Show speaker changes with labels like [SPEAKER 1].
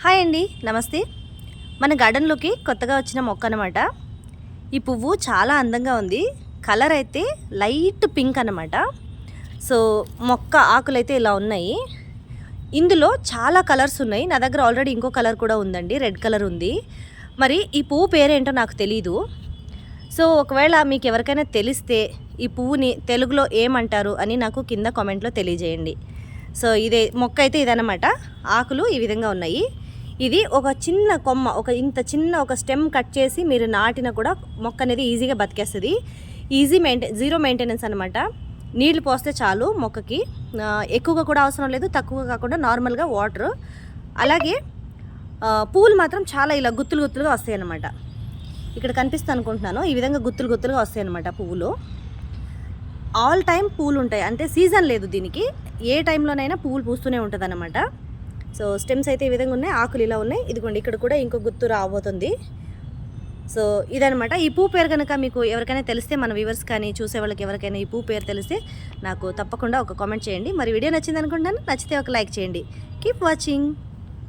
[SPEAKER 1] Hi అండి, నమస్తే. మన గార్డెన్లోకి కొత్తగా వచ్చిన మొక్క అనమాట. ఈ పువ్వు చాలా అందంగా ఉంది. కలర్ అయితే లైట్ పింక్ అనమాట. సో మొక్క ఆకులు అయితే ఇలా ఉన్నాయి. ఇందులో చాలా కలర్స్ ఉన్నాయి. నా దగ్గర ఆల్రెడీ ఇంకో కలర్ కూడా ఉందండి, రెడ్ కలర్ ఉంది. మరి ఈ పువ్వు పేరేంటో నాకు తెలీదు. సో ఒకవేళ మీకు ఎవరికైనా తెలిస్తే ఈ పువ్వుని తెలుగులో ఏమంటారు అని నాకు కింద కామెంట్లో తెలియజేయండి. సో ఇదే మొక్క అయితే ఇదనమాట. ఆకులు ఈ విధంగా ఉన్నాయి. ఇది ఒక చిన్న కొమ్మ, ఇంత చిన్న ఒక స్టెమ్ కట్ చేసి మీరు నాటిన కూడా మొక్క అనేది ఈజీగా బతికేస్తుంది. జీరో మెయింటెనెన్స్ అనమాట. నీళ్లు పోస్తే చాలు మొక్కకి. ఎక్కువగా కూడా అవసరం లేదు, తక్కువగా కాకుండా నార్మల్గా వాటర్. అలాగే పువ్వులు మాత్రం చాలా ఇలా గుత్తులు గుత్తులుగా వస్తాయి అన్నమాట. ఇక్కడ కనిపిస్తుంది అనుకుంటున్నాను, ఈ విధంగా గుత్తులు గుత్తులుగా వస్తాయి అన్నమాట పువ్వులు. ఆల్ టైం పూలు ఉంటాయి, అంటే సీజన్ లేదు దీనికి. ఏ టైంలోనైనా పువ్వులు పూస్తూనే ఉంటుంది అన్నమాట. సో స్టెమ్స్ అయితే ఈ విధంగా ఉన్నాయి, ఆకులు ఇలా ఉన్నాయి. ఇదిగోండి, ఇక్కడ కూడా ఇంకో గుత్తు రాబోతుంది. సో ఇదనమాట. ఈ పువ్వు పేరు కనుక మీకు ఎవరికైనా తెలిస్తే, మన వ్యూవర్స్ కానీ చూసే వాళ్ళకి ఎవరికైనా ఈ పువ్వు పేరు తెలిస్తే నాకు తప్పకుండా ఒక కామెంట్ చేయండి. మరి వీడియో నచ్చింది అనుకుంటున్నాను. నచ్చితే ఒక లైక్ చేయండి. Keep watching.